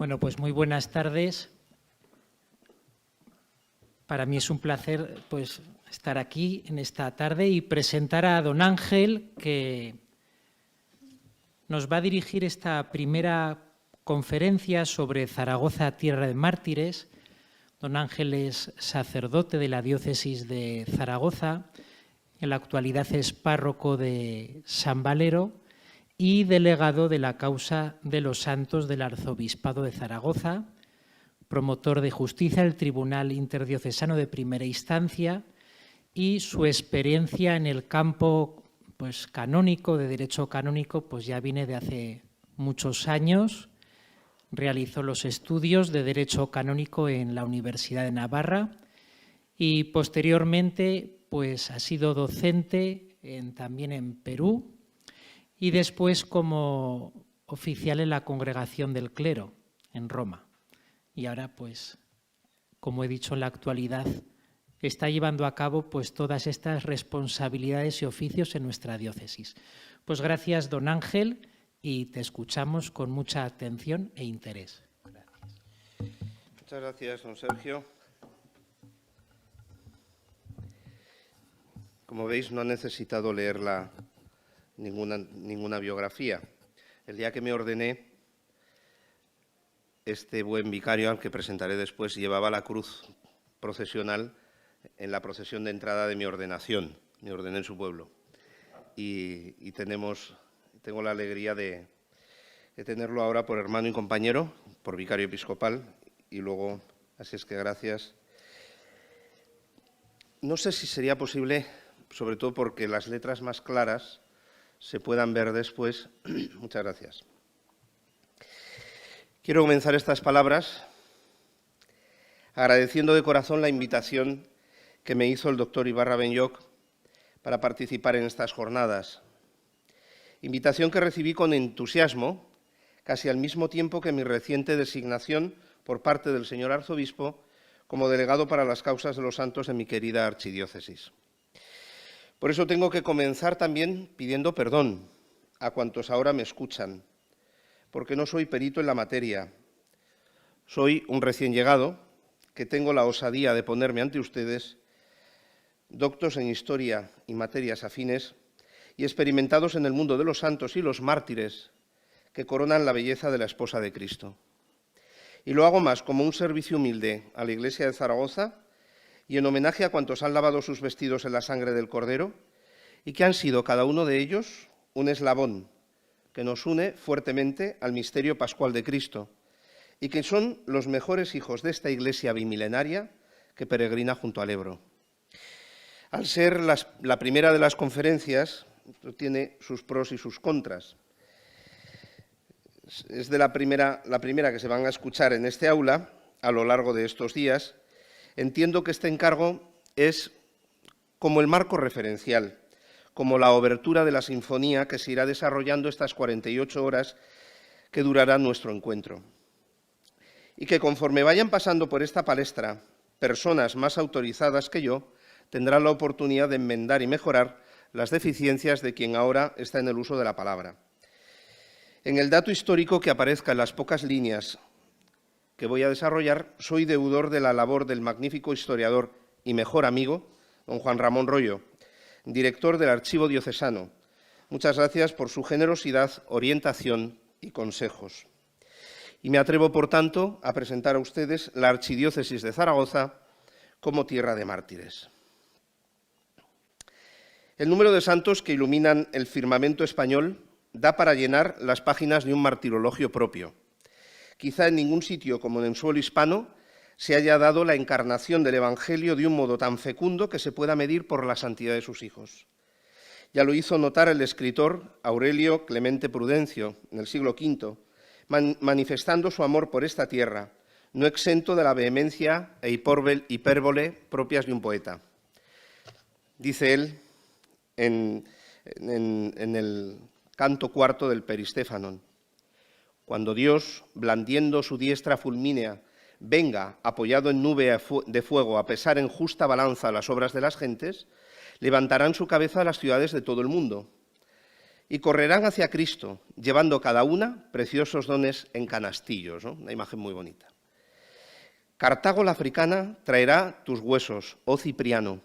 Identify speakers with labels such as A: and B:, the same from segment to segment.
A: Bueno, pues muy buenas tardes. Para mí es un placer estar aquí en esta tarde y presentar a don Ángel, que nos va a dirigir esta primera conferencia sobre Zaragoza, tierra de mártires. Don Ángel es sacerdote de la diócesis de Zaragoza, en la actualidad es párroco de San Valero y delegado de la causa de los santos del Arzobispado de Zaragoza, promotor de justicia del Tribunal Interdiocesano de Primera Instancia, y su experiencia en el campo canónico, de derecho canónico, ya viene de hace muchos años. Realizó los estudios de derecho canónico en la Universidad de Navarra y posteriormente ha sido docente también en Perú y después como oficial en la Congregación del Clero en Roma. Y ahora, como he dicho, en la actualidad está llevando a cabo todas estas responsabilidades y oficios en nuestra diócesis. Gracias, don Ángel, y te escuchamos con mucha atención e interés. Gracias.
B: Muchas gracias, don Sergio. Como veis, no he necesitado leerla ninguna biografía. El día que me ordené, este buen vicario, al que presentaré después, llevaba la cruz procesional en la procesión de entrada de mi ordenación. Me ordené en su pueblo. Y tengo la alegría de tenerlo ahora por hermano y compañero, por vicario episcopal, y luego, así es que gracias. No sé si sería posible, sobre todo porque las letras más claras se puedan ver después. Muchas gracias. Quiero comenzar estas palabras agradeciendo de corazón la invitación que me hizo el doctor Ibarra Benyoc para participar en estas jornadas. Invitación que recibí con entusiasmo, casi al mismo tiempo que mi reciente designación por parte del señor arzobispo como delegado para las causas de los santos en mi querida archidiócesis. Por eso tengo que comenzar también pidiendo perdón a cuantos ahora me escuchan, porque no soy perito en la materia. Soy un recién llegado que tengo la osadía de ponerme ante ustedes, doctos en historia y materias afines y experimentados en el mundo de los santos y los mártires que coronan la belleza de la esposa de Cristo. Y lo hago más como un servicio humilde a la Iglesia de Zaragoza y en homenaje a cuantos han lavado sus vestidos en la sangre del Cordero y que han sido cada uno de ellos un eslabón que nos une fuertemente al misterio pascual de Cristo y que son los mejores hijos de esta Iglesia bimilenaria que peregrina junto al Ebro. Al ser la primera de las conferencias, tiene sus pros y sus contras. Es la primera que se van a escuchar en este aula a lo largo de estos días. Entiendo que este encargo es como el marco referencial, como la obertura de la sinfonía que se irá desarrollando estas 48 horas que durará nuestro encuentro. Y que conforme vayan pasando por esta palestra, personas más autorizadas que yo tendrán la oportunidad de enmendar y mejorar las deficiencias de quien ahora está en el uso de la palabra. En el dato histórico que aparezca en las pocas líneas que voy a desarrollar, soy deudor de la labor del magnífico historiador y mejor amigo, don Juan Ramón Royo, director del Archivo Diocesano. Muchas gracias por su generosidad, orientación y consejos. Y me atrevo, por tanto, a presentar a ustedes la Archidiócesis de Zaragoza como tierra de mártires. El número de santos que iluminan el firmamento español da para llenar las páginas de un martirologio propio. Quizá en ningún sitio como en el suelo hispano se haya dado la encarnación del Evangelio de un modo tan fecundo que se pueda medir por la santidad de sus hijos. Ya lo hizo notar el escritor Aurelio Clemente Prudencio en el siglo V, manifestando su amor por esta tierra, no exento de la vehemencia e hipérbole propias de un poeta. Dice él en el canto cuarto del Peristéfanon: cuando Dios, blandiendo su diestra fulmínea, venga, apoyado en nube de fuego, a pesar en justa balanza las obras de las gentes, levantarán su cabeza las ciudades de todo el mundo. y correrán hacia Cristo, llevando cada una preciosos dones en canastillos, ¿no? Una imagen muy bonita. Cartago la africana traerá tus huesos, oh Cipriano,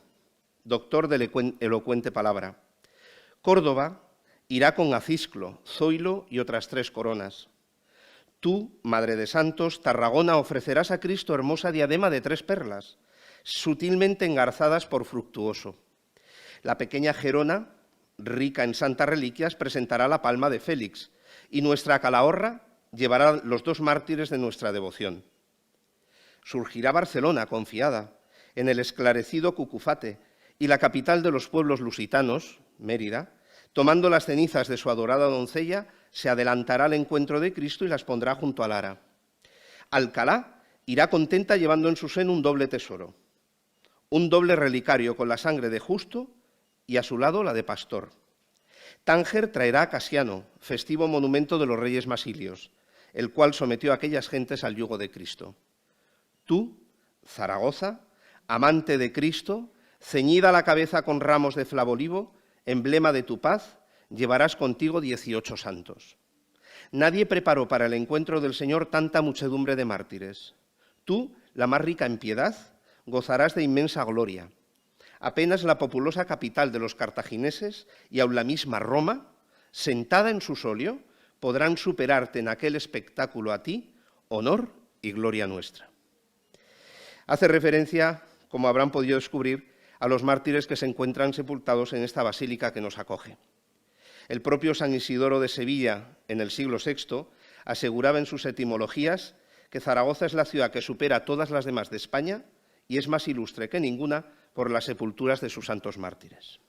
B: doctor de elocuente palabra. Córdoba irá con Acisclo, Zoilo y otras 3 coronas. Tú, Madre de Santos, Tarragona, ofrecerás a Cristo hermosa diadema de 3 perlas, sutilmente engarzadas por Fructuoso. La pequeña Gerona, rica en santas reliquias, presentará la palma de Félix, y nuestra Calahorra llevará los 2 mártires de nuestra devoción. Surgirá Barcelona, confiada, en el esclarecido Cucufate, y la capital de los pueblos lusitanos, Mérida, tomando las cenizas de su adorada doncella, se adelantará al encuentro de Cristo y las pondrá junto al ara. Alcalá irá contenta llevando en su seno un doble tesoro, un doble relicario con la sangre de Justo y a su lado la de Pastor. Tánger traerá a Casiano, festivo monumento de los reyes masilios, el cual sometió a aquellas gentes al yugo de Cristo. Tú, Zaragoza, amante de Cristo, ceñida la cabeza con ramos de flavolivo, emblema de tu paz, llevarás contigo 18 santos. Nadie preparó para el encuentro del Señor tanta muchedumbre de mártires. Tú, la más rica en piedad, gozarás de inmensa gloria. Apenas la populosa capital de los cartagineses y aun la misma Roma, sentada en su solio, podrán superarte en aquel espectáculo a ti, honor y gloria nuestra. Hace referencia, como habrán podido descubrir, a los mártires que se encuentran sepultados en esta basílica que nos acoge. El propio San Isidoro de Sevilla, en el siglo VI, aseguraba en sus etimologías que Zaragoza es la ciudad que supera a todas las demás de España y es más ilustre que ninguna por las sepulturas de sus santos mártires.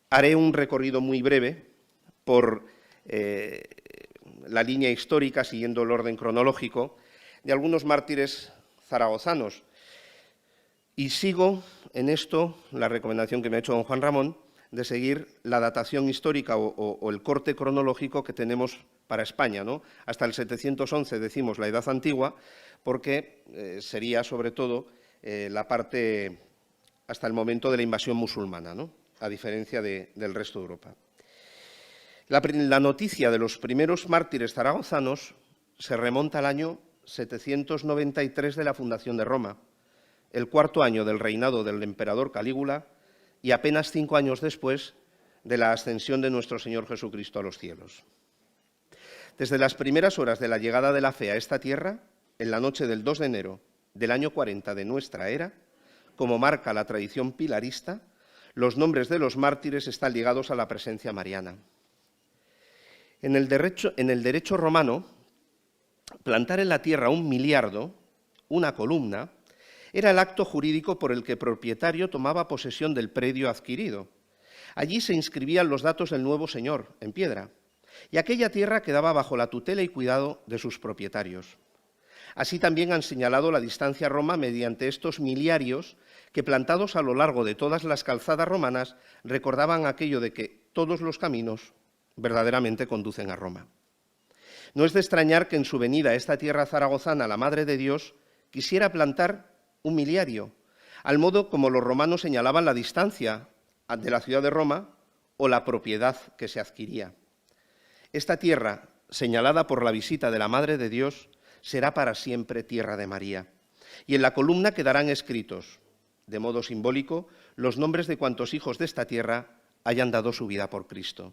B: Haré un recorrido muy breve por la línea histórica, siguiendo el orden cronológico, de algunos mártires zaragozanos. Y sigo en esto la recomendación que me ha hecho don Juan Ramón de seguir la datación histórica o el corte cronológico que tenemos para España, ¿no? Hasta el 711 decimos la Edad Antigua, porque sería sobre todo la parte hasta el momento de la invasión musulmana, ¿no? A diferencia del resto de Europa. La noticia de los primeros mártires zaragozanos se remonta al año 793 de la fundación de Roma, el 4º año del reinado del emperador Calígula y apenas 5 años después de la ascensión de nuestro Señor Jesucristo a los cielos. Desde las primeras horas de la llegada de la fe a esta tierra, en la noche del 2 de enero del año 40 de nuestra era, como marca la tradición pilarista, los nombres de los mártires están ligados a la presencia mariana. En el derecho romano, plantar en la tierra un miliardo, una columna, era el acto jurídico por el que el propietario tomaba posesión del predio adquirido. Allí se inscribían los datos del nuevo señor, en piedra, y aquella tierra quedaba bajo la tutela y cuidado de sus propietarios. Así también han señalado la distancia a Roma mediante estos miliarios que, plantados a lo largo de todas las calzadas romanas, recordaban aquello de que todos los caminos verdaderamente conducen a Roma. No es de extrañar que en su venida a esta tierra zaragozana la Madre de Dios quisiera plantar un miliario, al modo como los romanos señalaban la distancia de la ciudad de Roma o la propiedad que se adquiría. Esta tierra, señalada por la visita de la Madre de Dios, será para siempre tierra de María, y en la columna quedarán escritos, de modo simbólico, los nombres de cuantos hijos de esta tierra hayan dado su vida por Cristo.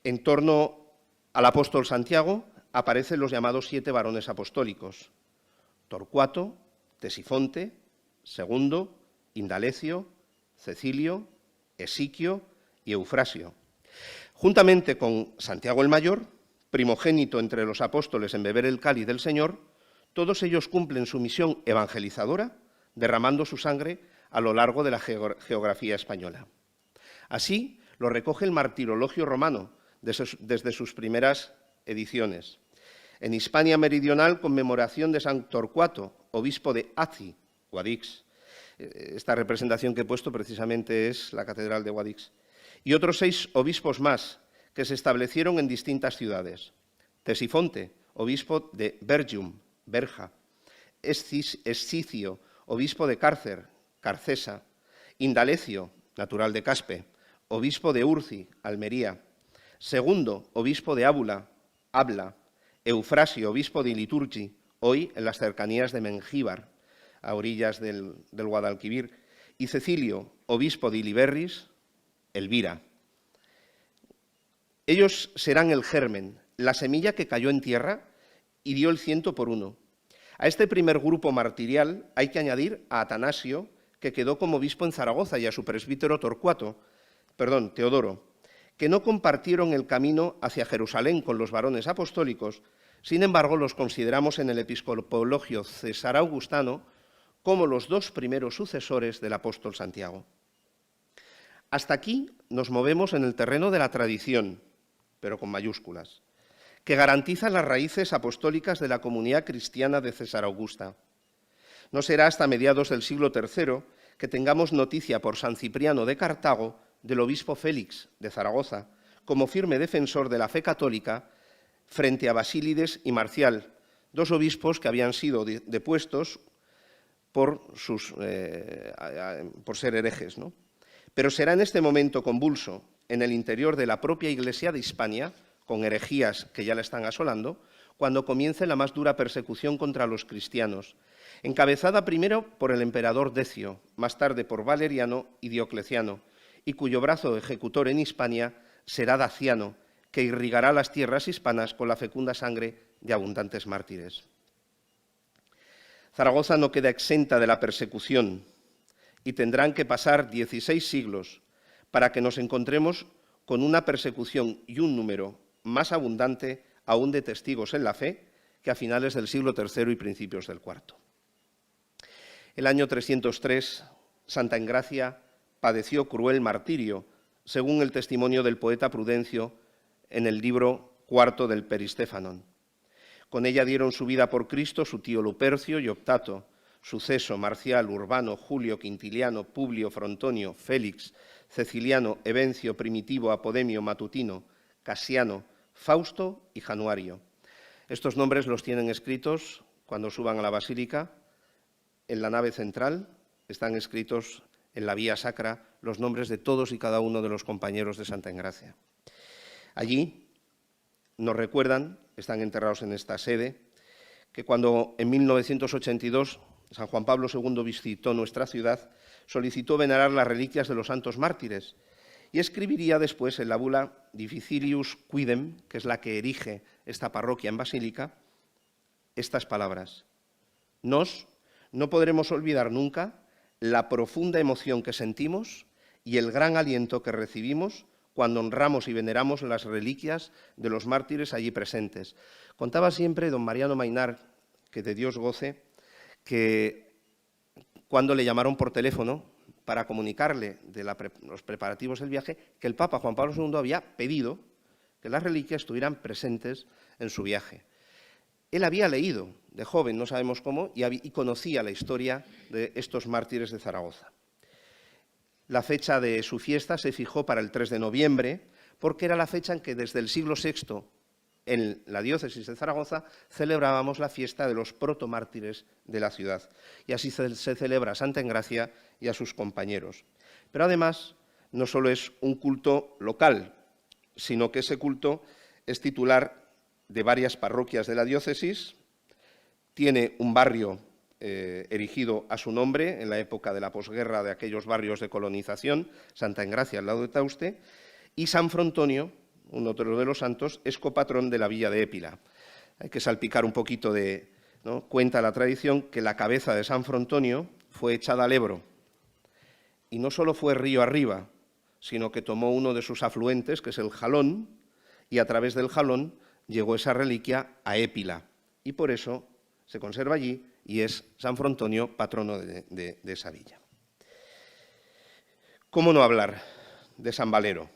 B: En torno al apóstol Santiago aparecen los llamados 7 varones apostólicos: Torcuato, Tesifonte, Segundo, Indalecio, Cecilio, Esiquio y Eufrasio. Juntamente con Santiago el Mayor, primogénito entre los apóstoles en beber el cáliz del Señor, todos ellos cumplen su misión evangelizadora, derramando su sangre a lo largo de la geografía española. Así lo recoge el Martirologio romano desde sus primeras ediciones. En Hispania Meridional, conmemoración de San Torcuato, obispo de Aci, Guadix. Esta representación que he puesto precisamente es la catedral de Guadix. Y otros 6 obispos más que se establecieron en distintas ciudades. Tesifonte, obispo de Bergium, Berja. Escicio, obispo de Cárcer, Carcesa. Indalecio, natural de Caspe, obispo de Urci, Almería; segundo, obispo de Ábula, Eufrasio, obispo de Iliturgi, hoy en las cercanías de Mengíbar, a orillas del Guadalquivir; y Cecilio, obispo de Iliberris, Elvira. Ellos serán el germen, la semilla que cayó en tierra y dio el 100 por 1. A este primer grupo martirial hay que añadir a Atanasio, que quedó como obispo en Zaragoza, y a su presbítero Teodoro, que no compartieron el camino hacia Jerusalén con los varones apostólicos. Sin embargo, los consideramos en el episcopologio cesar-augustano como los dos primeros sucesores del apóstol Santiago. Hasta aquí nos movemos en el terreno de la tradición, pero con mayúsculas, que garantiza las raíces apostólicas de la comunidad cristiana de César Augusta. No será hasta mediados del siglo III que tengamos noticia por San Cipriano de Cartago del obispo Félix de Zaragoza, como firme defensor de la fe católica frente a Basílides y Marcial, dos obispos que habían sido depuestos por ser herejes, ¿no? Pero será en este momento convulso, en el interior de la propia Iglesia de Hispania, con herejías que ya la están asolando, cuando comience la más dura persecución contra los cristianos, encabezada primero por el emperador Decio, más tarde por Valeriano y Diocleciano, y cuyo brazo ejecutor en Hispania será Daciano, que irrigará las tierras hispanas con la fecunda sangre de abundantes mártires. Zaragoza no queda exenta de la persecución y tendrán que pasar 16 siglos para que nos encontremos con una persecución y un número más abundante aún de testigos en la fe que a finales del siglo III y principios del IV. El año 303, Santa Engracia padeció cruel martirio, según el testimonio del poeta Prudencio en el libro IV del Peristéfanon. Con ella dieron su vida por Cristo su tío Lupercio y Optato, Suceso, Marcial, Urbano, Julio, Quintiliano, Publio, Frontonio, Félix, Ceciliano, Evencio, Primitivo, Apodemio, Matutino, Casiano, Fausto y Januario. Estos nombres los tienen escritos cuando suban a la basílica. En la nave central están escritos en la vía sacra los nombres de todos y cada uno de los compañeros de Santa Engracia. Allí nos recuerdan, están enterrados en esta sede, que cuando en 1982 San Juan Pablo II visitó nuestra ciudad, solicitó venerar las reliquias de los santos mártires y escribiría después en la bula Difficilius Quidem, que es la que erige esta parroquia en Basílica, estas palabras: Nos no podremos olvidar nunca la profunda emoción que sentimos y el gran aliento que recibimos cuando honramos y veneramos las reliquias de los mártires allí presentes. Contaba siempre don Mariano Mainar, que de Dios goce, que cuando le llamaron por teléfono para comunicarle de los preparativos del viaje, que el Papa Juan Pablo II había pedido que las reliquias estuvieran presentes en su viaje. Él había leído de joven, no sabemos cómo, y conocía la historia de estos mártires de Zaragoza. La fecha de su fiesta se fijó para el 3 de noviembre, porque era la fecha en que desde el siglo VI, en la diócesis de Zaragoza, celebrábamos la fiesta de los protomártires de la ciudad. Y así se celebra a Santa Engracia y a sus compañeros. Pero además, no solo es un culto local, sino que ese culto es titular de varias parroquias de la diócesis, tiene un barrio erigido a su nombre en la época de la posguerra de aquellos barrios de colonización, Santa Engracia al lado de Tauste, y San Frontonio, un otro de los santos, es copatrón de la villa de Épila. Hay que salpicar un poquito ¿no? Cuenta la tradición que la cabeza de San Frontonio fue echada al Ebro, y no solo fue río arriba, sino que tomó uno de sus afluentes, que es el Jalón, y a través del Jalón llegó esa reliquia a Épila, y por eso se conserva allí y es San Frontonio patrono de esa villa. ¿Cómo no hablar de San Valero?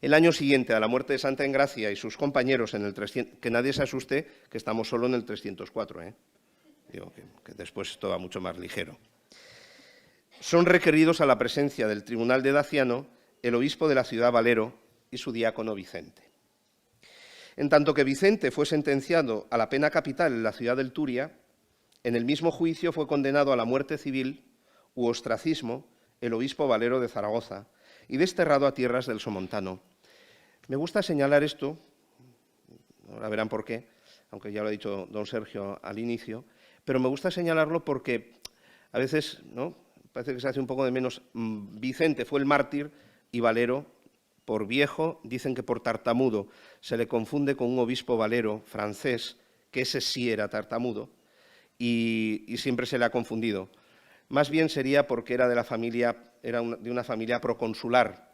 B: El año siguiente a la muerte de Santa Engracia y sus compañeros en el 300, que nadie se asuste que estamos solo en el 304, Digo que después esto va mucho más ligero. Son requeridos a la presencia del tribunal de Daciano el obispo de la ciudad Valero y su diácono Vicente. En tanto que Vicente fue sentenciado a la pena capital en la ciudad del Turia, en el mismo juicio fue condenado a la muerte civil u ostracismo el obispo Valero de Zaragoza, y desterrado a tierras del Somontano. Me gusta señalar esto, ahora verán por qué, aunque ya lo ha dicho don Sergio al inicio, pero me gusta señalarlo porque a veces, ¿no?, parece que se hace un poco de menos. Vicente fue el mártir y Valero, por viejo, dicen que por tartamudo, se le confunde con un obispo Valero francés, que ese sí era tartamudo, y siempre se le ha confundido. Más bien sería porque era de la familia, de una familia proconsular,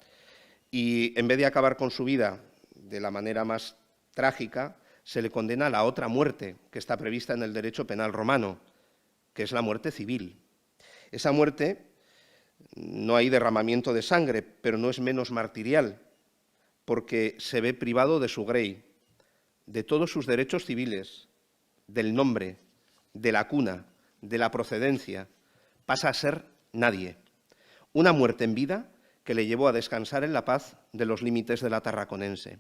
B: y en vez de acabar con su vida de la manera más trágica, se le condena a la otra muerte que está prevista en el derecho penal romano, que es la muerte civil. Esa muerte, no hay derramamiento de sangre, pero no es menos martirial, porque se ve privado de su grey, de todos sus derechos civiles, del nombre, de la cuna, de la procedencia, pasa a ser nadie. Una muerte en vida que le llevó a descansar en la paz de los límites de la Tarraconense.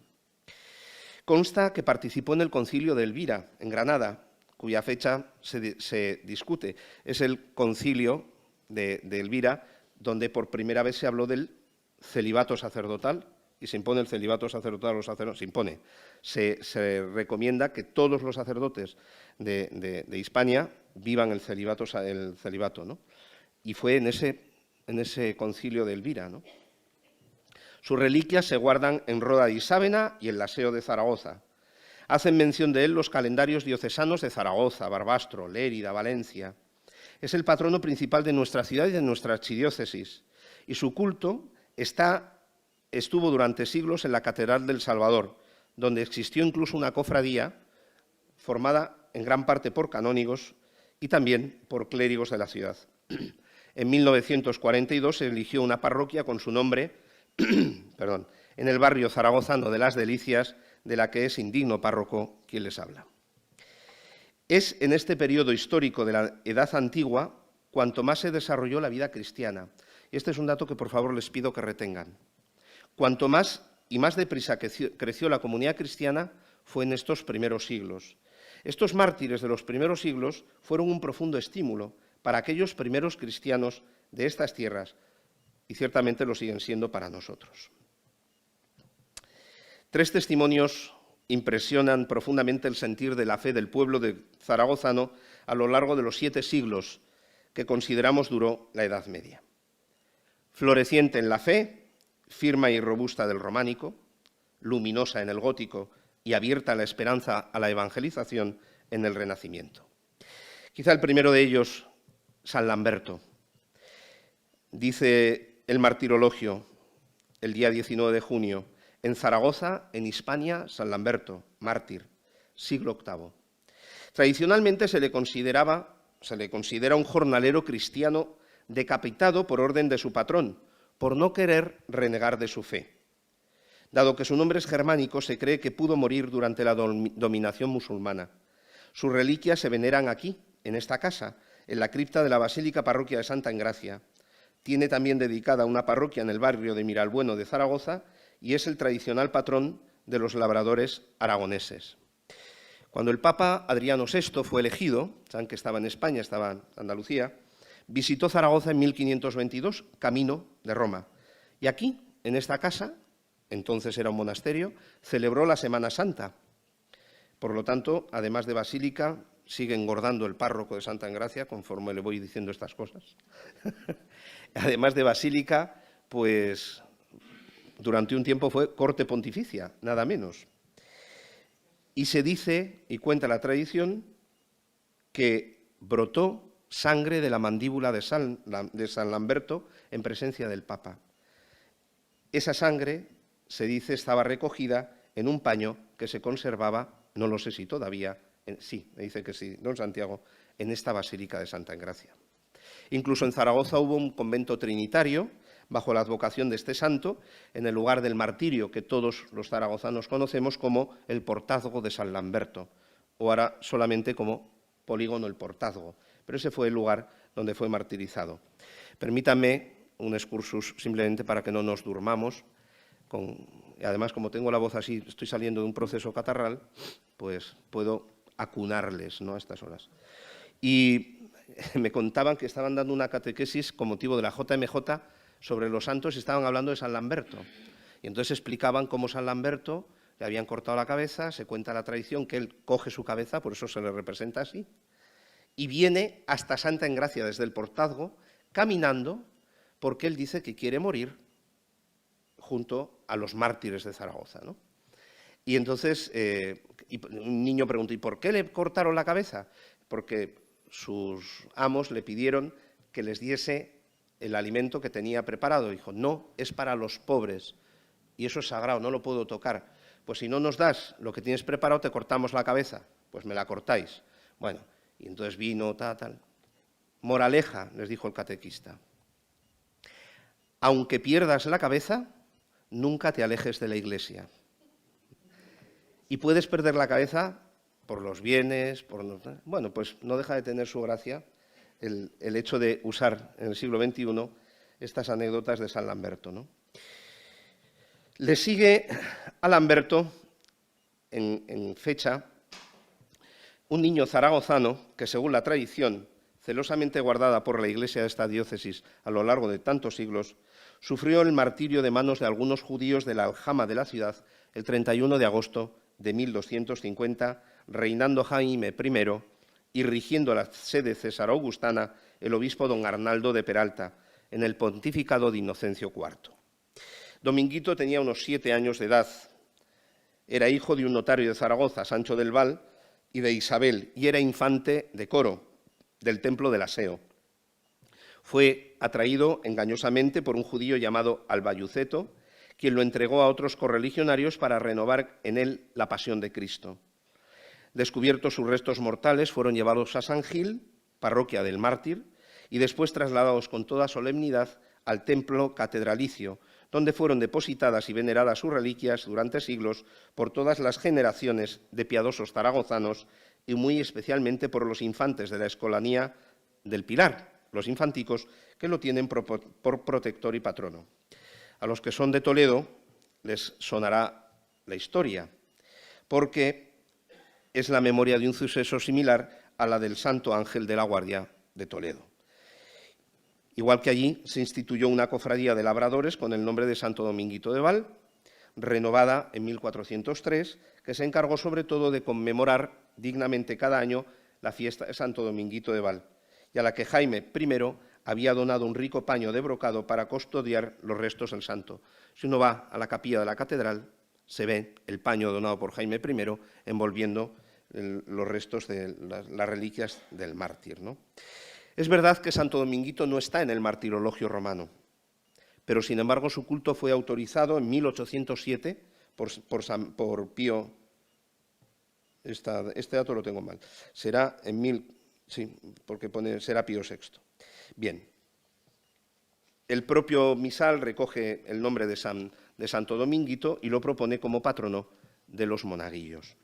B: Consta que participó en el concilio de Elvira, en Granada, cuya fecha se discute. Es el concilio de Elvira, donde por primera vez se habló del celibato sacerdotal, y se impone el celibato sacerdotal a los sacerdotes. Se impone. Se recomienda que todos los sacerdotes de Hispania vivan el celibato, ¿no? Y fue en ese concilio de Elvira, ¿no? Sus reliquias se guardan en Roda de Isábena y en la Seo de Zaragoza. Hacen mención de él los calendarios diocesanos de Zaragoza, Barbastro, Lérida, Valencia. Es el patrono principal de nuestra ciudad y de nuestra archidiócesis, y su culto estuvo durante siglos en la Catedral del Salvador, donde existió incluso una cofradía formada en gran parte por canónigos y también por clérigos de la ciudad. En 1942 se eligió una parroquia con su nombre en el barrio zaragozano de Las Delicias, de la que es indigno párroco quien les habla. Es en este periodo histórico de la Edad Antigua cuanto más se desarrolló la vida cristiana. Y este es un dato que por favor les pido que retengan. Cuanto más y más deprisa creció la comunidad cristiana fue en estos primeros siglos. Estos mártires de los primeros siglos fueron un profundo estímulo para aquellos primeros cristianos de estas tierras, y ciertamente lo siguen siendo para nosotros. 3 testimonios impresionan profundamente el sentir de la fe del pueblo zaragozano a lo largo de los 7 siglos que consideramos duró la Edad Media. Floreciente en la fe, firme y robusta del románico, luminosa en el gótico y abierta a la esperanza a la evangelización en el Renacimiento. Quizá el primero de ellos, San Lamberto. Dice el martirologio, el día 19 de junio, en Zaragoza, en Hispania, San Lamberto, mártir, siglo VIII. Tradicionalmente se le considera un jornalero cristiano decapitado por orden de su patrón, por no querer renegar de su fe. Dado que su nombre es germánico, se cree que pudo morir durante la dominación musulmana. Sus reliquias se veneran aquí, en esta casa, en la cripta de la Basílica Parroquia de Santa Engracia. Tiene también dedicada una parroquia en el barrio de Miralbueno de Zaragoza y es el tradicional patrón de los labradores aragoneses. Cuando el Papa Adriano VI fue elegido, saben que estaba en España, estaba en Andalucía, visitó Zaragoza en 1522, camino de Roma. Y aquí, en esta casa, entonces era un monasterio, celebró la Semana Santa. Por lo tanto, además de basílica, sigue engordando el párroco de Santa Engracia, conforme le voy diciendo estas cosas. Además de basílica, pues durante un tiempo fue corte pontificia, nada menos. Y se dice, y cuenta la tradición, que brotó sangre de la mandíbula de San Lamberto en presencia del Papa. Esa sangre, se dice, estaba recogida en un paño que se conservaba, no lo sé si todavía, sí, me dice que sí, don Santiago, en esta Basílica de Santa Engracia. Incluso en Zaragoza hubo un convento trinitario, bajo la advocación de este santo, en el lugar del martirio que todos los zaragozanos conocemos como el Portazgo de San Lamberto, o ahora solamente como Polígono el Portazgo, pero ese fue el lugar donde fue martirizado. Permítanme un excursus simplemente para que no nos durmamos. Y además, como tengo la voz así, estoy saliendo de un proceso catarral, pues puedo acunarles, ¿no?, a estas horas. Y me contaban que estaban dando una catequesis con motivo de la JMJ sobre los santos y estaban hablando de San Lamberto. Y entonces explicaban cómo San Lamberto le habían cortado la cabeza, se cuenta la tradición que él coge su cabeza, por eso se le representa así, y viene hasta Santa Engracia desde el Portazgo, caminando, porque él dice que quiere morir junto a los mártires de Zaragoza, ¿no? Y entonces un niño preguntó, ¿y por qué le cortaron la cabeza? Porque sus amos le pidieron que les diese el alimento que tenía preparado. Dijo, no, es para los pobres, y eso es sagrado, no lo puedo tocar. Pues si no nos das lo que tienes preparado, te cortamos la cabeza. Pues me la cortáis. Bueno, y entonces vino, tal. Moraleja, les dijo el catequista. Aunque pierdas la cabeza, nunca te alejes de la Iglesia. Y puedes perder la cabeza por los bienes, bueno, pues no deja de tener su gracia el hecho de usar en el siglo XXI estas anécdotas de San Lamberto, ¿no? Le sigue a Lamberto, en fecha, un niño zaragozano que, según la tradición celosamente guardada por la Iglesia de esta diócesis a lo largo de tantos siglos, sufrió el martirio de manos de algunos judíos de la aljama de la ciudad el 31 de agosto de 1250, reinando Jaime I y rigiendo la sede césar-augustana el obispo don Arnaldo de Peralta, en el pontificado de Inocencio IV. Dominguito tenía unos 7 años de edad. Era hijo de un notario de Zaragoza, Sancho del Val, y de Isabel, y era infante de coro del templo del Aseo. Fue atraído engañosamente por un judío llamado Albayuceto, quien lo entregó a otros correligionarios para renovar en él la pasión de Cristo. Descubiertos sus restos mortales, fueron llevados a San Gil, parroquia del Mártir, y después trasladados con toda solemnidad al templo catedralicio, donde fueron depositadas y veneradas sus reliquias durante siglos por todas las generaciones de piadosos zaragozanos y muy especialmente por los infantes de la Escolanía del Pilar, los infanticos, que lo tienen por protector y patrono. A los que son de Toledo les sonará la historia, porque es la memoria de un suceso similar a la del Santo Ángel de la Guardia de Toledo. Igual que allí se instituyó una cofradía de labradores con el nombre de Santo Dominguito de Val, renovada en 1403, que se encargó sobre todo de conmemorar dignamente cada año la fiesta de Santo Dominguito de Val, y a la que Jaime I había donado un rico paño de brocado para custodiar los restos del santo. Si uno va a la capilla de la catedral, se ve el paño donado por Jaime I envolviendo los restos de las reliquias del mártir, ¿no? Es verdad que Santo Dominguito no está en el martirologio romano, pero sin embargo su culto fue autorizado en 1807 por Pío. Este dato lo tengo mal. Será en sí, porque será Pío VI. Bien. El propio misal recoge el nombre de Santo Dominguito y lo propone como patrono de los monaguillos.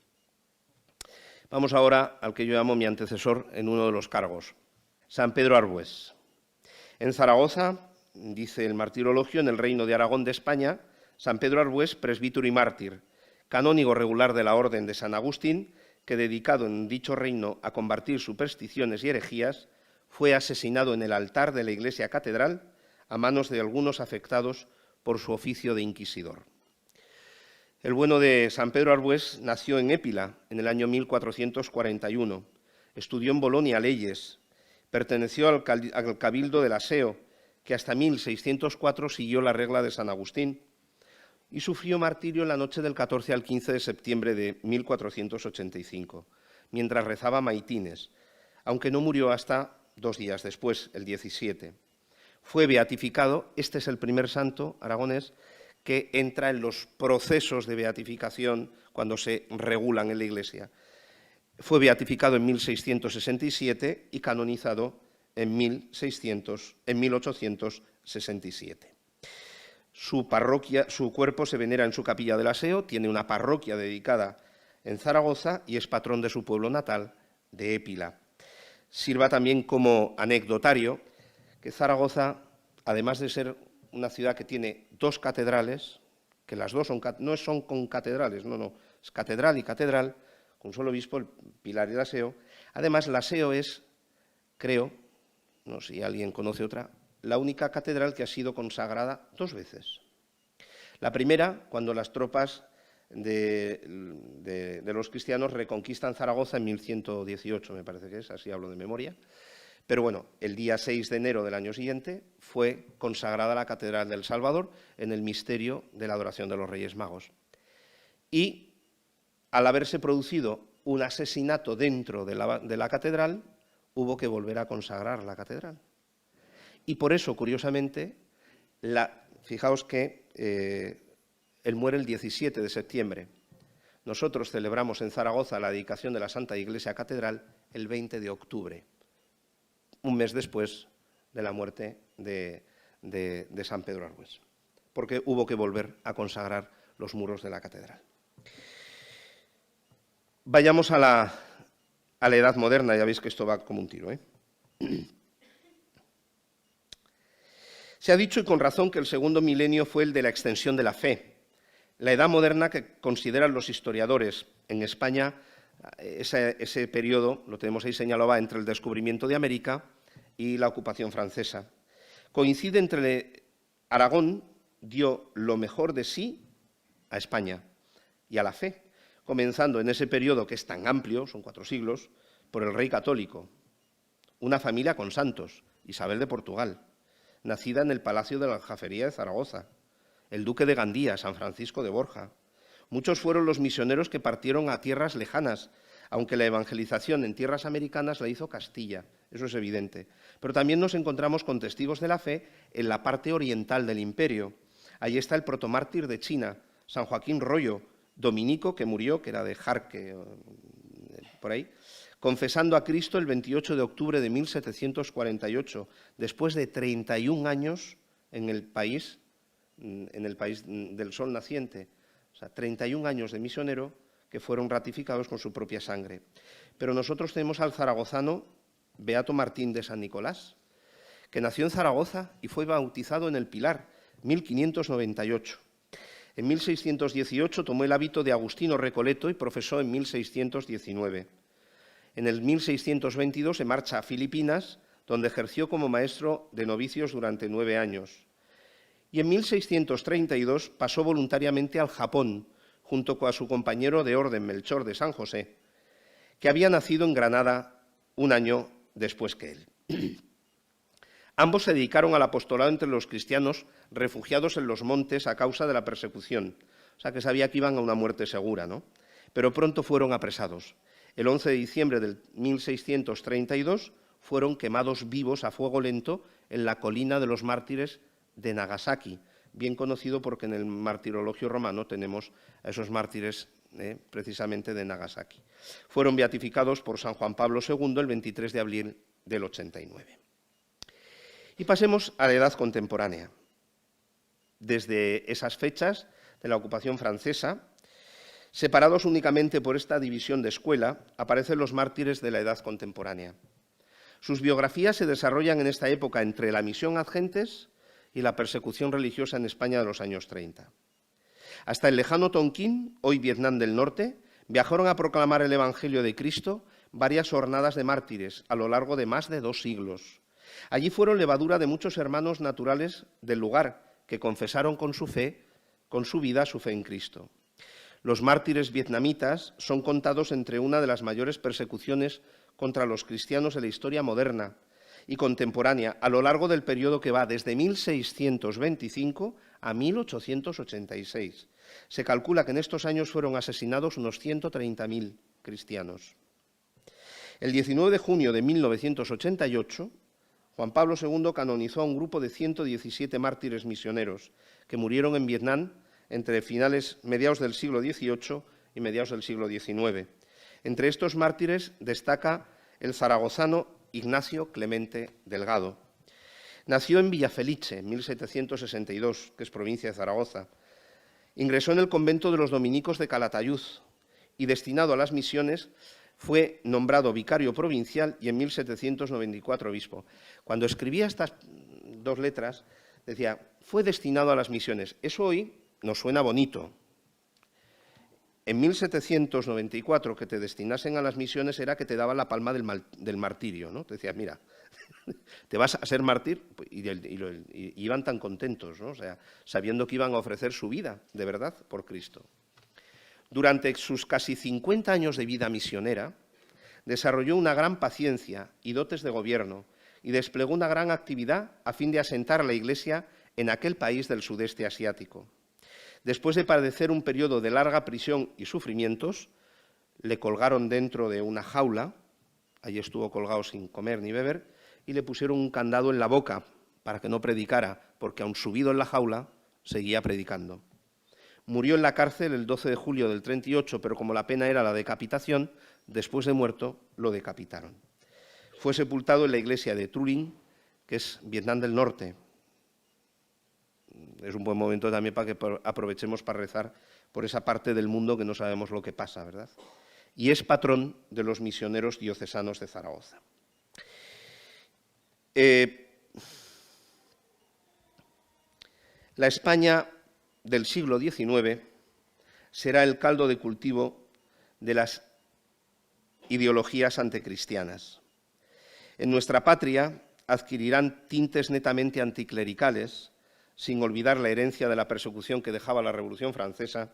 B: Vamos ahora al que yo llamo mi antecesor en uno de los cargos, San Pedro Arbués. En Zaragoza, dice el martirologio, en el Reino de Aragón de España, San Pedro Arbués, presbítero y mártir, canónigo regular de la Orden de San Agustín, que, dedicado en dicho reino a combatir supersticiones y herejías, fue asesinado en el altar de la iglesia catedral a manos de algunos afectados por su oficio de inquisidor. El bueno de San Pedro Arbués nació en Épila en el año 1441, estudió en Bolonia leyes, perteneció al cabildo del Aseo, que hasta 1604 siguió la regla de San Agustín, y sufrió martirio en la noche del 14 al 15 de septiembre de 1485, mientras rezaba maitines, aunque no murió hasta 2 días después, el 17. Fue beatificado, este es el primer santo aragonés que entra en los procesos de beatificación cuando se regulan en la Iglesia. Fue beatificado en 1667 y canonizado en 1867. Su cuerpo se venera en su capilla del Aseo, tiene una parroquia dedicada en Zaragoza y es patrón de su pueblo natal, de Épila. Sirva también como anecdotario que Zaragoza, además de ser una ciudad que tiene 2 catedrales, que las dos no son concatedrales, no, es catedral y catedral, con un solo obispo, el Pilar y el Aseo. Además, el Aseo es, creo, no sé si alguien conoce otra, la única catedral que ha sido consagrada 2 veces. La primera, cuando las tropas de los cristianos reconquistan Zaragoza en 1118, me parece que es, así hablo de memoria. Pero bueno, el día 6 de enero del año siguiente fue consagrada la Catedral del Salvador en el misterio de la adoración de los Reyes Magos. Y al haberse producido un asesinato dentro de la catedral, hubo que volver a consagrar la catedral. Y por eso, curiosamente, fijaos que él muere el 17 de septiembre. Nosotros celebramos en Zaragoza la dedicación de la Santa Iglesia Catedral el 20 de octubre, un mes después de la muerte de San Pedro Arbues, porque hubo que volver a consagrar los muros de la catedral. Vayamos a la Edad Moderna, ya veis que esto va como un tiro, ¿eh? Se ha dicho, y con razón, que el segundo milenio fue el de la extensión de la fe. La Edad Moderna, que consideran los historiadores en España, ese periodo, lo tenemos ahí señalado, entre el descubrimiento de América y la ocupación francesa. Coincide entre Aragón dio lo mejor de sí a España y a la fe, comenzando en ese periodo que es tan amplio, son 4 siglos, por el rey católico, una familia con santos, Isabel de Portugal, nacida en el Palacio de la Aljafería de Zaragoza, el duque de Gandía, San Francisco de Borja. Muchos fueron los misioneros que partieron a tierras lejanas, aunque la evangelización en tierras americanas la hizo Castilla, eso es evidente. Pero también nos encontramos con testigos de la fe en la parte oriental del imperio. Allí está el protomártir de China, San Joaquín Rollo, dominico que murió, que era de Jarque, por ahí, confesando a Cristo el 28 de octubre de 1748, después de 31 años en el país del sol naciente. O sea, 31 años de misionero que fueron ratificados con su propia sangre. Pero nosotros tenemos al zaragozano Beato Martín de San Nicolás, que nació en Zaragoza y fue bautizado en el Pilar, 1598. En 1618 tomó el hábito de agustino recoleto y profesó en 1619. En el 1622 se marcha a Filipinas, donde ejerció como maestro de novicios durante 9 años. Y en 1632 pasó voluntariamente al Japón, junto con su compañero de orden, Melchor de San José, que había nacido en Granada un año después que él. Ambos se dedicaron al apostolado entre los cristianos refugiados en los montes a causa de la persecución. O sea, que sabía que iban a una muerte segura, ¿no? Pero pronto fueron apresados. El 11 de diciembre del 1632 fueron quemados vivos a fuego lento en la colina de los mártires de Nagasaki, bien conocido porque en el martirologio romano tenemos a esos mártires precisamente de Nagasaki. Fueron beatificados por San Juan Pablo II el 23 de abril del 89. Y pasemos a la edad contemporánea. Desde esas fechas de la ocupación francesa, separados únicamente por esta división de escuela, aparecen los mártires de la edad contemporánea. Sus biografías se desarrollan en esta época entre la misión ad gentes y la persecución religiosa en España de los años 30. Hasta el lejano Tonquín, hoy Vietnam del Norte, viajaron a proclamar el Evangelio de Cristo varias hornadas de mártires a lo largo de más de 2 siglos. Allí fueron levadura de muchos hermanos naturales del lugar que confesaron con su fe, con su vida, su fe en Cristo. Los mártires vietnamitas son contados entre una de las mayores persecuciones contra los cristianos de la historia moderna y contemporánea a lo largo del periodo que va desde 1625 a 1886. Se calcula que en estos años fueron asesinados unos 130.000 cristianos. El 19 de junio de 1988, Juan Pablo II canonizó a un grupo de 117 mártires misioneros que murieron en Vietnam entre mediados del siglo XVIII y mediados del siglo XIX. Entre estos mártires destaca el zaragozano Ignacio Clemente Delgado. Nació en Villafelice, en 1762, que es provincia de Zaragoza. Ingresó en el convento de los dominicos de Calatayud y, destinado a las misiones, fue nombrado vicario provincial y en 1794 obispo. Cuando escribía estas 2 letras, decía, fue destinado a las misiones. Eso hoy nos suena bonito. En 1794, que te destinasen a las misiones era que te daban la palma del martirio, ¿no? Te decía, mira, ¿Te vas a ser mártir? Y iban tan contentos, ¿no? O sea, sabiendo que iban a ofrecer su vida, de verdad, por Cristo. Durante sus casi 50 años de vida misionera, desarrolló una gran paciencia y dotes de gobierno y desplegó una gran actividad a fin de asentar la Iglesia en aquel país del sudeste asiático. Después de padecer un periodo de larga prisión y sufrimientos, le colgaron dentro de una jaula, allí estuvo colgado sin comer ni beber, y le pusieron un candado en la boca para que no predicara, porque aun subido en la jaula, seguía predicando. Murió en la cárcel el 12 de julio del 38, pero como la pena era la decapitación, después de muerto lo decapitaron. Fue sepultado en la iglesia de Trurin, que es Vietnam del Norte. Es un buen momento también para que aprovechemos para rezar por esa parte del mundo que no sabemos lo que pasa, ¿verdad? Y es patrón de los misioneros diocesanos de Zaragoza. La España del siglo XIX será el caldo de cultivo de las ideologías anticristianas. En nuestra patria adquirirán tintes netamente anticlericales, sin olvidar la herencia de la persecución que dejaba la Revolución Francesa,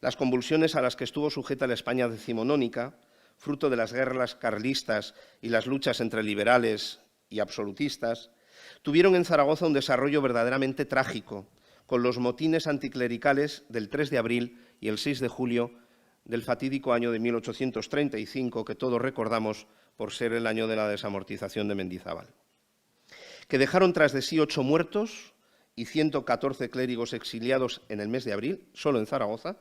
B: las convulsiones a las que estuvo sujeta la España decimonónica, fruto de las guerras carlistas y las luchas entre liberales y absolutistas, tuvieron en Zaragoza un desarrollo verdaderamente trágico, con los motines anticlericales del 3 de abril y el 6 de julio del fatídico año de 1835, que todos recordamos por ser el año de la desamortización de Mendizábal, que dejaron tras de sí 8 muertos y 114 clérigos exiliados en el mes de abril, solo en Zaragoza,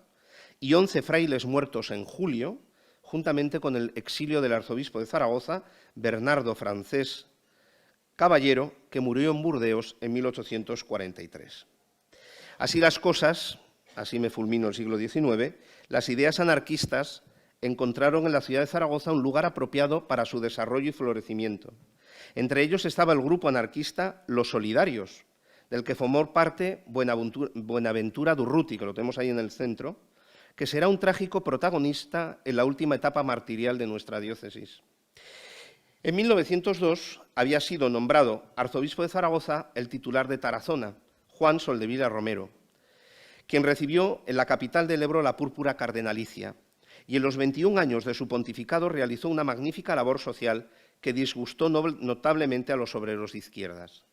B: y 11 frailes muertos en julio, juntamente con el exilio del arzobispo de Zaragoza, Bernardo Francés Caballero, que murió en Burdeos en 1843. Así las cosas, así me fulminó el siglo XIX, las ideas anarquistas encontraron en la ciudad de Zaragoza un lugar apropiado para su desarrollo y florecimiento. Entre ellos estaba el grupo anarquista Los Solidarios, del que formó parte Buenaventura Durruti, que lo tenemos ahí en el centro, que será un trágico protagonista en la última etapa martirial de nuestra diócesis. En 1902 había sido nombrado arzobispo de Zaragoza el titular de Tarazona, Juan Soldevila Romero, quien recibió en la capital del Ebro la púrpura cardenalicia y en los 21 años de su pontificado realizó una magnífica labor social que disgustó notablemente a los obreros de izquierdas.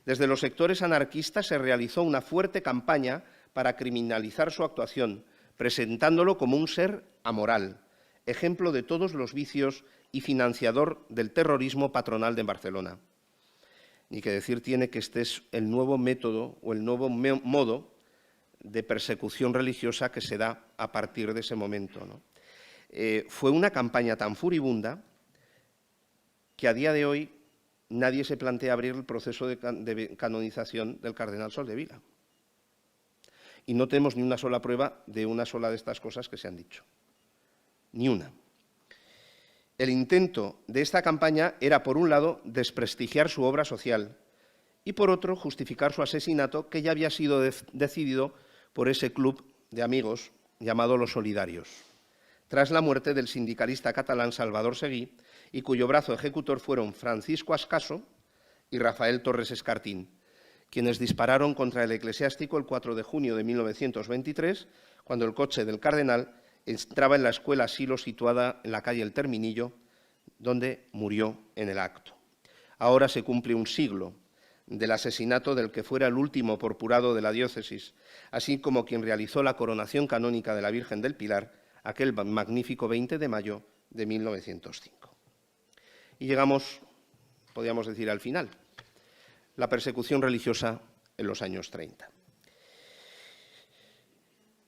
B: Desde los sectores anarquistas se realizó una fuerte campaña para criminalizar su actuación, presentándolo como un ser amoral, ejemplo de todos los vicios y financiador del terrorismo patronal de Barcelona. Ni que decir tiene que este es el nuevo método o el nuevo modo de persecución religiosa que se da a partir de ese momento, ¿no? Fue una campaña tan furibunda que a día de hoy nadie se plantea abrir el proceso de canonización del cardenal Soldevila. Y no tenemos ni una sola prueba de una sola de estas cosas que se han dicho. Ni una. El intento de esta campaña era, por un lado, desprestigiar su obra social y, por otro, justificar su asesinato, que ya había sido decidido por ese club de amigos llamado Los Solidarios, tras la muerte del sindicalista catalán Salvador Seguí, y cuyo brazo ejecutor fueron Francisco Ascaso y Rafael Torres Escartín, quienes dispararon contra el eclesiástico el 4 de junio de 1923, cuando el coche del cardenal entraba en la escuela asilo situada en la calle El Terminillo, donde murió en el acto. Ahora se cumple un siglo del asesinato del que fuera el último purpurado de la diócesis, así como quien realizó la coronación canónica de la Virgen del Pilar aquel magnífico 20 de mayo de 1905. Y llegamos, podríamos decir, al final, la persecución religiosa en los años 30.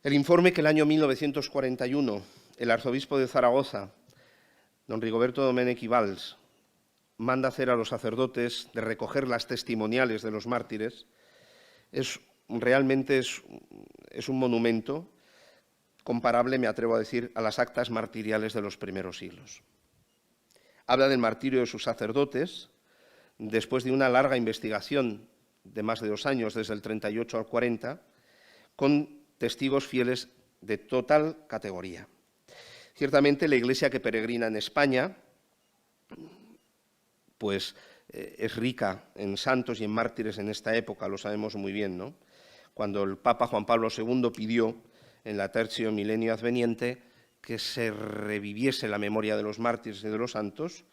B: El informe que el año 1941 el arzobispo de Zaragoza, don Rigoberto Domènech i Valls, manda hacer a los sacerdotes de recoger las testimoniales de los mártires, realmente es un monumento comparable, me atrevo a decir, a las actas martiriales de los primeros siglos. Habla del martirio de sus sacerdotes, después de una larga investigación de más de 2 años, desde el 38 al 40, con testigos fieles de total categoría. Ciertamente, la Iglesia que peregrina en España, pues es rica en santos y en mártires en esta época, lo sabemos muy bien, ¿no? Cuando el Papa Juan Pablo II pidió en la Tertio Milenio Adveniente que se reviviese la memoria de los mártires y de los santos,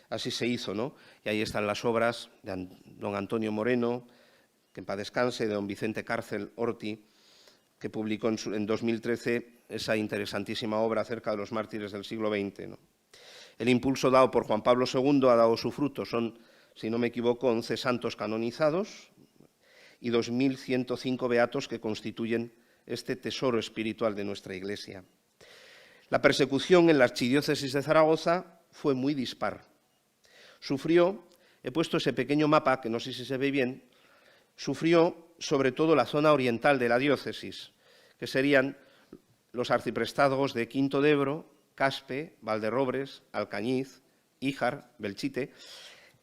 B: así se hizo, ¿no? Y ahí están las obras de don Antonio Moreno, que en paz descanse, de don Vicente Cárcel Orti, que publicó en 2013 esa interesantísima obra acerca de los mártires del siglo XX, ¿no? El impulso dado por Juan Pablo II ha dado su fruto. Son, si no me equivoco, 11 santos canonizados y 2.105 beatos que constituyen este tesoro espiritual de nuestra Iglesia. La persecución en la archidiócesis de Zaragoza fue muy dispar. Sufrió, he puesto ese pequeño mapa, que no sé si se ve bien, sufrió sobre todo la zona oriental de la diócesis, que serían los arciprestazgos de Quinto de Ebro, Caspe, Valderrobres, Alcañiz, Híjar, Belchite.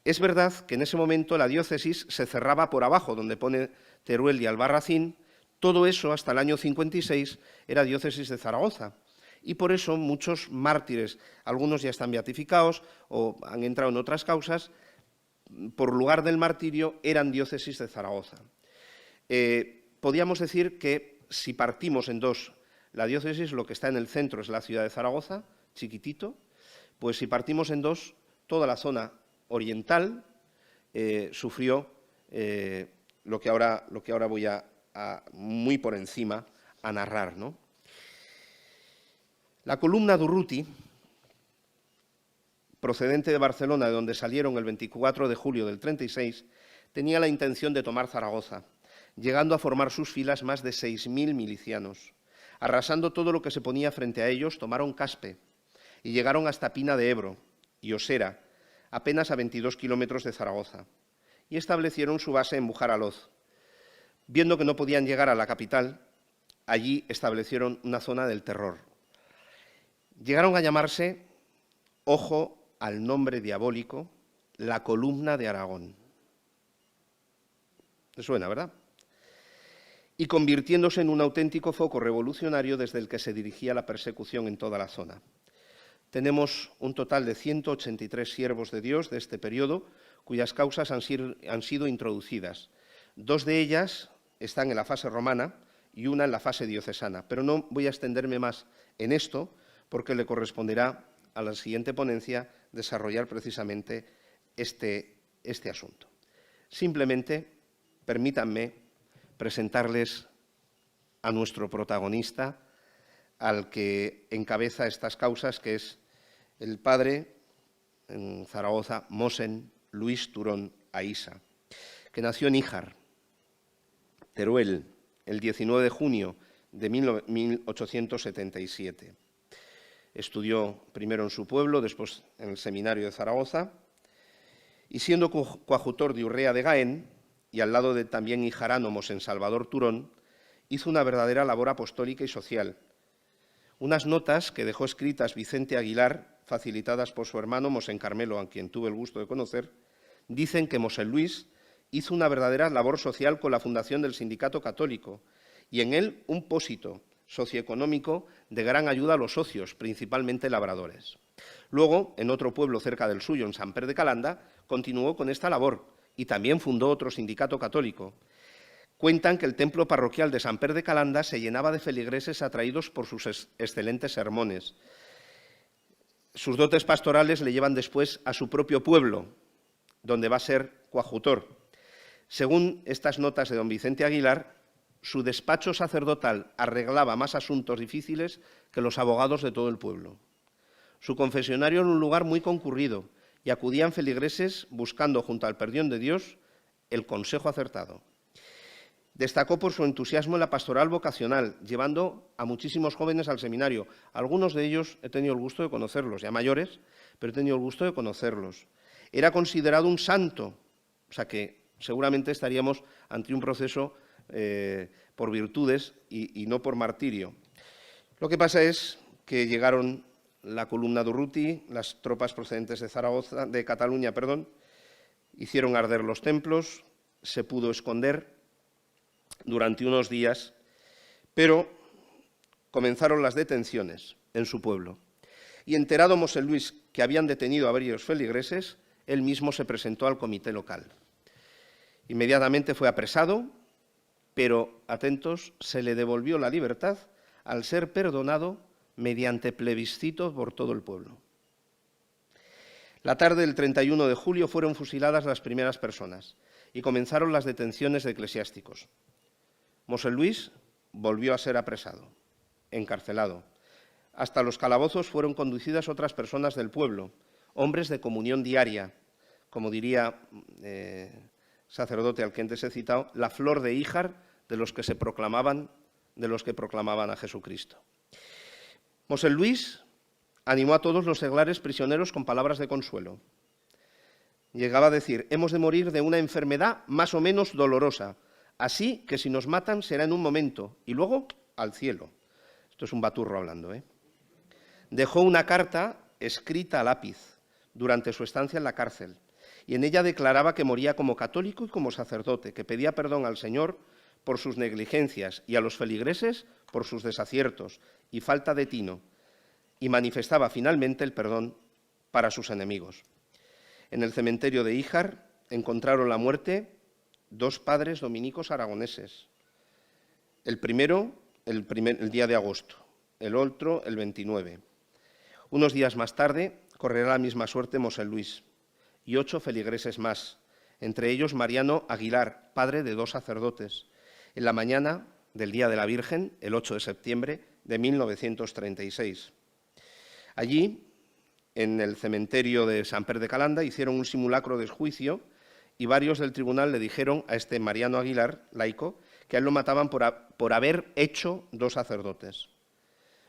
B: Es verdad que en ese momento la diócesis se cerraba por abajo, donde pone Teruel y Albarracín. Todo eso, hasta el año 56, era diócesis de Zaragoza. Y por eso muchos mártires, algunos ya están beatificados o han entrado en otras causas, por lugar del martirio eran diócesis de Zaragoza. Podríamos decir que si partimos en dos, la diócesis, lo que está en el centro es la ciudad de Zaragoza, chiquitito, pues si partimos en dos, toda la zona oriental sufrió lo que ahora voy a muy por encima a narrar, ¿no? La columna Durruti, procedente de Barcelona, de donde salieron el 24 de julio del 36, tenía la intención de tomar Zaragoza, llegando a formar sus filas más de 6.000 milicianos. Arrasando todo lo que se ponía frente a ellos, tomaron Caspe y llegaron hasta Pina de Ebro y Osera, apenas a 22 kilómetros de Zaragoza, y establecieron su base en Bujaraloz. Viendo que no podían llegar a la capital, allí establecieron una zona del terror. Llegaron a llamarse, ojo al nombre diabólico, la Columna de Aragón. ¿Te suena, verdad? Y convirtiéndose en un auténtico foco revolucionario desde el que se dirigía la persecución en toda la zona. Tenemos un total de 183 siervos de Dios de este periodo, cuyas causas han sido introducidas. 2 de ellas están en la fase romana y una en la fase diocesana, pero no voy a extenderme más en esto, porque le corresponderá a la siguiente ponencia desarrollar precisamente este asunto. Simplemente, permítanme presentarles a nuestro protagonista, al que encabeza estas causas, que es el padre, en Zaragoza, Mosen Luis Turón Aísa, que nació en Híjar, Teruel, el 19 de junio de 1877. Estudió primero en su pueblo, después en el seminario de Zaragoza, y siendo coadjutor de Urrea de Gaén, y al lado de también hijarano Mosén Salvador Turón, hizo una verdadera labor apostólica y social. Unas notas que dejó escritas Vicente Aguilar, facilitadas por su hermano Mosén Carmelo, a quien tuve el gusto de conocer, dicen que Mosén Luis hizo una verdadera labor social con la fundación del Sindicato Católico, y en él un pósito socioeconómico de gran ayuda a los socios, principalmente labradores. Luego, en otro pueblo cerca del suyo, en Samper de Calanda, continuó con esta labor y también fundó otro sindicato católico. Cuentan que el templo parroquial de Samper de Calanda se llenaba de feligreses atraídos por sus excelentes sermones. Sus dotes pastorales le llevan después a su propio pueblo, donde va a ser coadjutor. Según estas notas de don Vicente Aguilar, su despacho sacerdotal arreglaba más asuntos difíciles que los abogados de todo el pueblo. Su confesionario era un lugar muy concurrido y acudían feligreses buscando, junto al perdón de Dios, el consejo acertado. Destacó por su entusiasmo en la pastoral vocacional, llevando a muchísimos jóvenes al seminario. Algunos de ellos he tenido el gusto de conocerlos, ya mayores, pero he tenido el gusto de conocerlos. Era considerado un santo, o sea que seguramente estaríamos ante un proceso por virtudes y no por martirio. Lo que pasa es que llegaron la columna Durruti, las tropas procedentes de Cataluña, hicieron arder los templos, se pudo esconder durante unos días, pero comenzaron las detenciones en su pueblo. Y enterado Mosén Luis que habían detenido a varios feligreses, él mismo se presentó al comité local. Inmediatamente fue apresado, pero, atentos, se le devolvió la libertad al ser perdonado mediante plebiscito por todo el pueblo. La tarde del 31 de julio fueron fusiladas las primeras personas y comenzaron las detenciones de eclesiásticos. Mosén Luis volvió a ser apresado, encarcelado. Hasta los calabozos fueron conducidas otras personas del pueblo, hombres de comunión diaria, como diría sacerdote al que antes he citado, la flor de Híjar de los que proclamaban a Jesucristo. Mosén Luis animó a todos los seglares prisioneros con palabras de consuelo. Llegaba a decir: hemos de morir de una enfermedad más o menos dolorosa, así que si nos matan será en un momento y luego al cielo. Esto es un baturro hablando, ¿eh? Dejó una carta escrita a lápiz durante su estancia en la cárcel y en ella declaraba que moría como católico y como sacerdote, que pedía perdón al Señor por sus negligencias y a los feligreses por sus desaciertos y falta de tino, y manifestaba finalmente el perdón para sus enemigos. En el cementerio de Híjar encontraron la muerte dos padres dominicos aragoneses. El primero el día de agosto, el otro el 29. Unos días más tarde correrá la misma suerte Mosén Luis y 8 feligreses más, entre ellos Mariano Aguilar, padre de 2 sacerdotes, en la mañana del Día de la Virgen, el 8 de septiembre de 1936. Allí, en el cementerio de Sant Pere de Calanda, hicieron un simulacro de juicio y varios del tribunal le dijeron a este Mariano Aguilar, laico, que a él lo mataban por haber hecho 2 sacerdotes.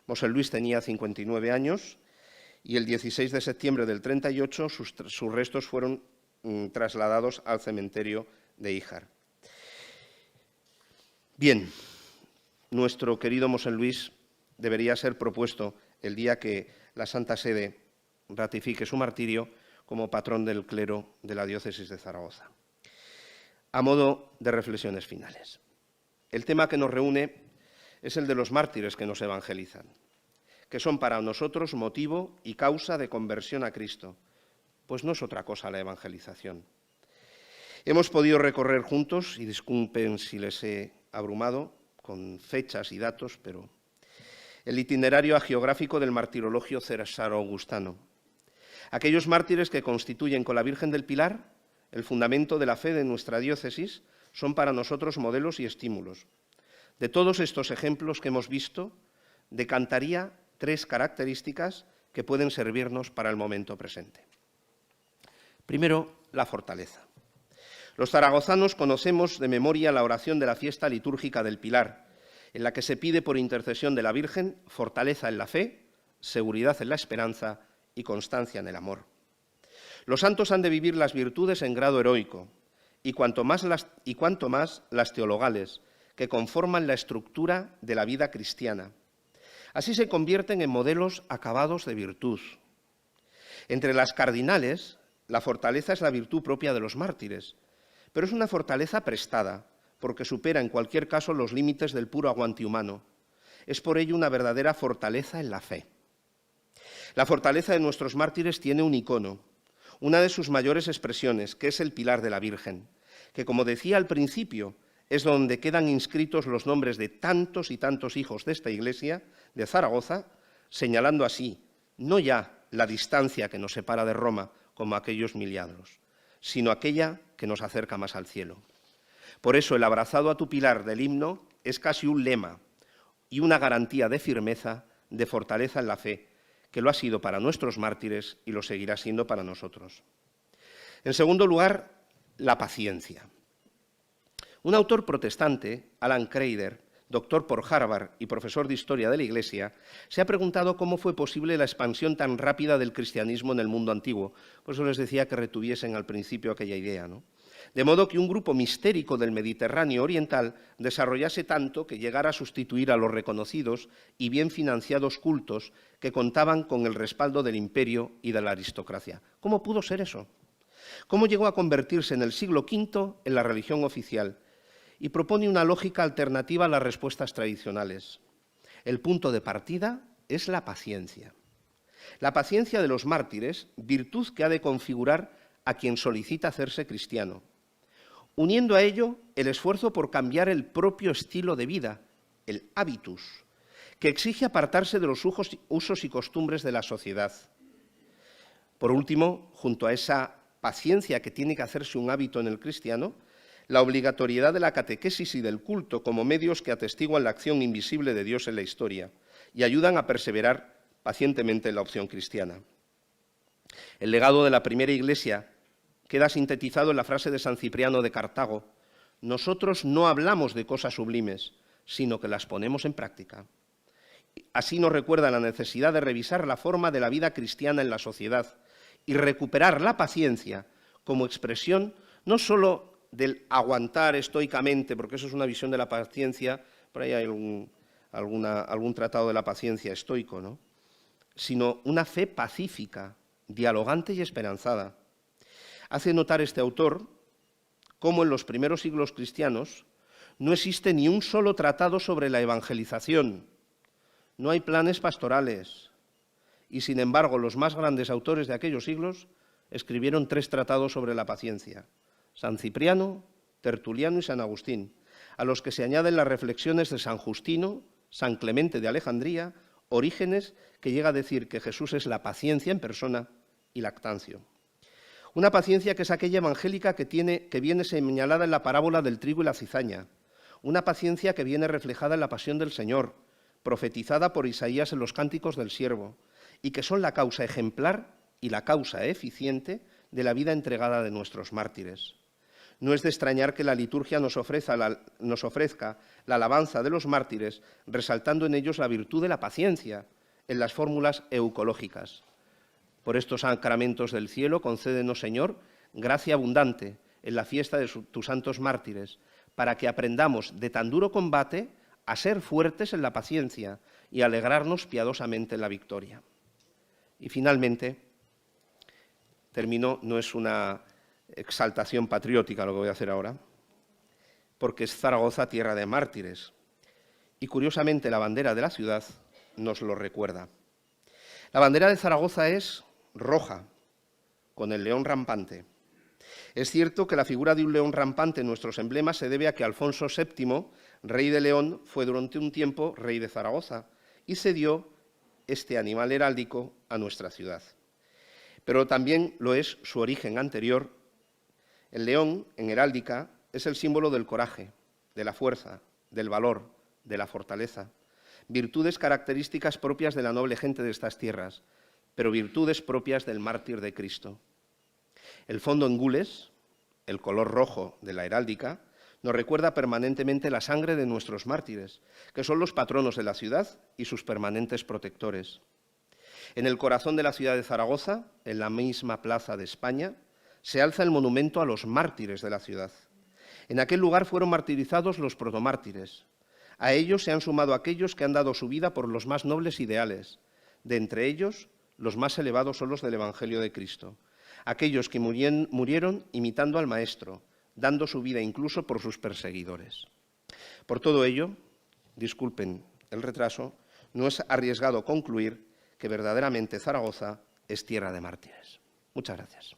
B: Mosén Luis tenía 59 años y el 16 de septiembre del 38 sus restos fueron trasladados al cementerio de Híjar. Bien, nuestro querido Mosén Luis debería ser propuesto el día que la Santa Sede ratifique su martirio como patrón del clero de la diócesis de Zaragoza. A modo de reflexiones finales, el tema que nos reúne es el de los mártires que nos evangelizan, que son para nosotros motivo y causa de conversión a Cristo, pues no es otra cosa la evangelización. Hemos podido recorrer juntos, y disculpen si les he abrumado con fechas y datos, pero el itinerario hagiográfico del martirologio cesaro-augustano. Aquellos mártires que constituyen con la Virgen del Pilar el fundamento de la fe de nuestra diócesis son para nosotros modelos y estímulos. De todos estos ejemplos que hemos visto, decantaría 3 características que pueden servirnos para el momento presente. Primero, la fortaleza. Los zaragozanos conocemos de memoria la oración de la fiesta litúrgica del Pilar, en la que se pide por intercesión de la Virgen fortaleza en la fe, seguridad en la esperanza y constancia en el amor. Los santos han de vivir las virtudes en grado heroico, y cuanto más las teologales, que conforman la estructura de la vida cristiana. Así se convierten en modelos acabados de virtud. Entre las cardinales, la fortaleza es la virtud propia de los mártires, pero es una fortaleza prestada, porque supera en cualquier caso los límites del puro aguante humano. Es por ello una verdadera fortaleza en la fe. La fortaleza de nuestros mártires tiene un icono, una de sus mayores expresiones, que es el Pilar de la Virgen, que, como decía al principio, es donde quedan inscritos los nombres de tantos y tantos hijos de esta Iglesia, de Zaragoza, señalando así, no ya la distancia que nos separa de Roma, como aquellos miliagros, sino aquella que nos acerca más al cielo. Por eso el abrazado a tu pilar del himno es casi un lema y una garantía de firmeza, de fortaleza en la fe, que lo ha sido para nuestros mártires y lo seguirá siendo para nosotros. En segundo lugar, la paciencia. Un autor protestante, Alan Kreider, doctor por Harvard y profesor de Historia de la Iglesia, se ha preguntado cómo fue posible la expansión tan rápida del cristianismo en el mundo antiguo. Por eso les decía que retuviesen al principio aquella idea, ¿no? De modo que un grupo mistérico del Mediterráneo oriental desarrollase tanto que llegara a sustituir a los reconocidos y bien financiados cultos que contaban con el respaldo del imperio y de la aristocracia. ¿Cómo pudo ser eso? ¿Cómo llegó a convertirse en el siglo V en la religión oficial? Y propone una lógica alternativa a las respuestas tradicionales. El punto de partida es la paciencia. La paciencia de los mártires, virtud que ha de configurar a quien solicita hacerse cristiano, uniendo a ello el esfuerzo por cambiar el propio estilo de vida, el hábitus, que exige apartarse de los usos y costumbres de la sociedad. Por último, junto a esa paciencia que tiene que hacerse un hábito en el cristiano, la obligatoriedad de la catequesis y del culto como medios que atestiguan la acción invisible de Dios en la historia y ayudan a perseverar pacientemente en la opción cristiana. El legado de la primera Iglesia queda sintetizado en la frase de San Cipriano de Cartago: nosotros no hablamos de cosas sublimes, sino que las ponemos en práctica. Así nos recuerda la necesidad de revisar la forma de la vida cristiana en la sociedad y recuperar la paciencia como expresión no solo del aguantar estoicamente, porque eso es una visión de la paciencia, por ahí hay algún tratado de la paciencia estoico, ¿no?, sino una fe pacífica, dialogante y esperanzada. Hace notar este autor cómo en los primeros siglos cristianos no existe ni un solo tratado sobre la evangelización, no hay planes pastorales, y sin embargo los más grandes autores de aquellos siglos escribieron 3 tratados sobre la paciencia: San Cipriano, Tertuliano y San Agustín, a los que se añaden las reflexiones de San Justino, San Clemente de Alejandría, Orígenes, que llega a decir que Jesús es la paciencia en persona, y Lactancio. Una paciencia que es aquella evangélica que viene señalada en la parábola del trigo y la cizaña, una paciencia que viene reflejada en la pasión del Señor, profetizada por Isaías en los cánticos del siervo, y que son la causa ejemplar y la causa eficiente de la vida entregada de nuestros mártires. No es de extrañar que la liturgia nos ofrezca la alabanza de los mártires, resaltando en ellos la virtud de la paciencia, en las fórmulas eucológicas. Por estos sacramentos del cielo, concédenos, Señor, gracia abundante en la fiesta de tus santos mártires, para que aprendamos de tan duro combate a ser fuertes en la paciencia y alegrarnos piadosamente en la victoria. Y finalmente, termino, no es una exaltación patriótica lo que voy a hacer ahora, porque es Zaragoza tierra de mártires, y curiosamente la bandera de la ciudad nos lo recuerda. La bandera de Zaragoza es roja, con el león rampante. Es cierto que la figura de un león rampante en nuestros emblemas se debe a que Alfonso VII, rey de León, fue durante un tiempo rey de Zaragoza y cedió este animal heráldico a nuestra ciudad. Pero también lo es su origen anterior. El león, en heráldica, es el símbolo del coraje, de la fuerza, del valor, de la fortaleza, virtudes características propias de la noble gente de estas tierras, pero virtudes propias del mártir de Cristo. El fondo en gules, el color rojo de la heráldica, nos recuerda permanentemente la sangre de nuestros mártires, que son los patronos de la ciudad y sus permanentes protectores. En el corazón de la ciudad de Zaragoza, en la misma plaza de España, se alza el monumento a los mártires de la ciudad. En aquel lugar fueron martirizados los protomártires. A ellos se han sumado aquellos que han dado su vida por los más nobles ideales. De entre ellos, los más elevados son los del Evangelio de Cristo. Aquellos que murieron imitando al Maestro, dando su vida incluso por sus perseguidores. Por todo ello, disculpen el retraso, no es arriesgado concluir que verdaderamente Zaragoza es tierra de mártires. Muchas gracias.